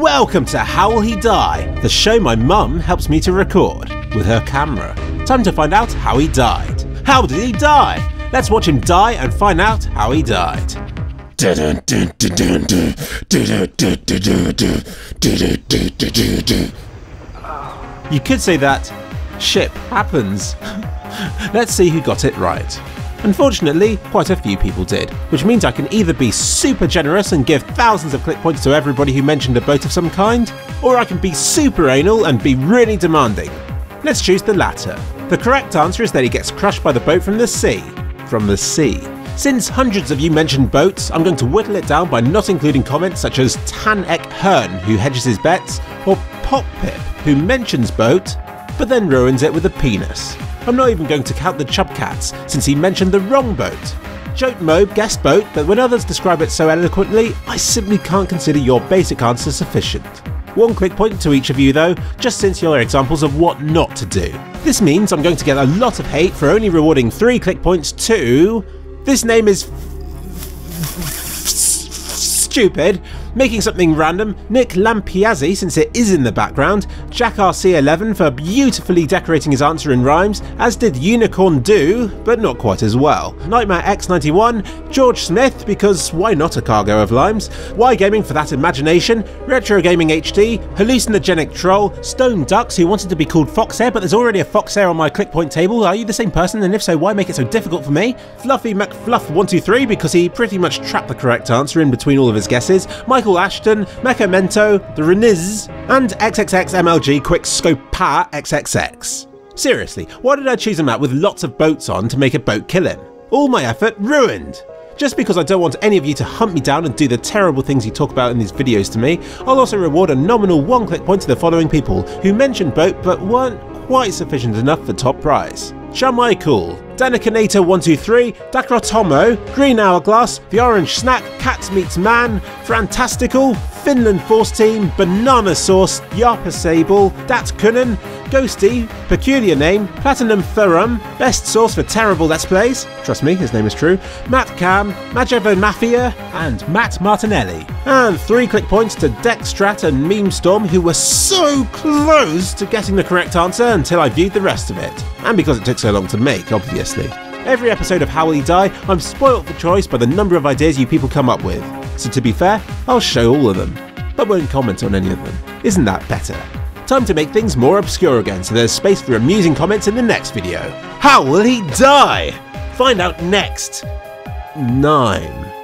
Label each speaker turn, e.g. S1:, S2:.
S1: Welcome to How Will He Die, the show my mum helps me to record with her camera. Time to find out how he died. How did he die? Let's watch him die and find out how he died. You could say that shit happens. Let's see who got it right. Unfortunately, quite a few people did, which means I can either be super generous and give thousands of click points to everybody who mentioned a boat of some kind, or I can be super anal and be really demanding. Let's choose the latter. The correct answer is that he gets crushed by the boat from the sea. From the sea. Since hundreds of you mentioned boats, I'm going to whittle it down by not including comments such as Tan-Ek Hearn, who hedges his bets, or Pop-Pip, who mentions boat, but then ruins it with a penis. I'm not even going to count the Chubcats, since he mentioned the wrong boat. Joke Mobe guessed boat, but when others describe it so eloquently, I simply can't consider your basic answer sufficient. One click point to each of you though, just since you're examples of what not to do. This means I'm going to get a lot of hate for only rewarding 3 click points to... This name is... stupid. Making something random, Nick Lampiazzi since it is in the background, Jack RC11 for beautifully decorating his answer in rhymes, as did Unicorn Do, but not quite as well, Nightmare X91, George Smith because why not a cargo of limes, Y Gaming for that imagination, Retro Gaming HD, Hallucinogenic Troll, Stone Ducks who wanted to be called Foxhair but there's already a Foxhair on my click point table, are you the same person and if so why make it so difficult for me, Fluffy McFluff123 because he pretty much trapped the correct answer in between all of his guesses, Michael Ashton, Mechamento, The Reniz, and XXXMLG Quickscopa XXX. Seriously, why did I choose a map with lots of boats on to make a boat kill him? All my effort ruined! Just because I don't want any of you to hunt me down and do the terrible things you talk about in these videos to me, I'll also reward a nominal 1 click point to the following people who mentioned boat but weren't quite sufficient enough for top prize. Shamai Cool, Danikanator123, Dakrotomo, Green Hourglass, The Orange Snack, Cats Meets Man, Fantastical, Finland Force Team, Banana Sauce, Yarpa Sable, Dat Kunin, Ghosty, Peculiar Name, Platinum Thurum, Best Source for Terrible Let's Plays, trust me, his name is true, Matt Cam, Majevo Mafia, and Matt Martinelli. And 3 click points to Dexstrat and Meme Storm who were so close to getting the correct answer until I viewed the rest of it. And because it took so long to make, obviously. Every episode of How Will He Die, I'm spoilt for choice by the number of ideas you people come up with. So to be fair, I'll show all of them, but won't comment on any of them. Isn't that better? Time to make things more obscure again, so there's space for amusing comments in the next video. How will he die? Find out next. 9.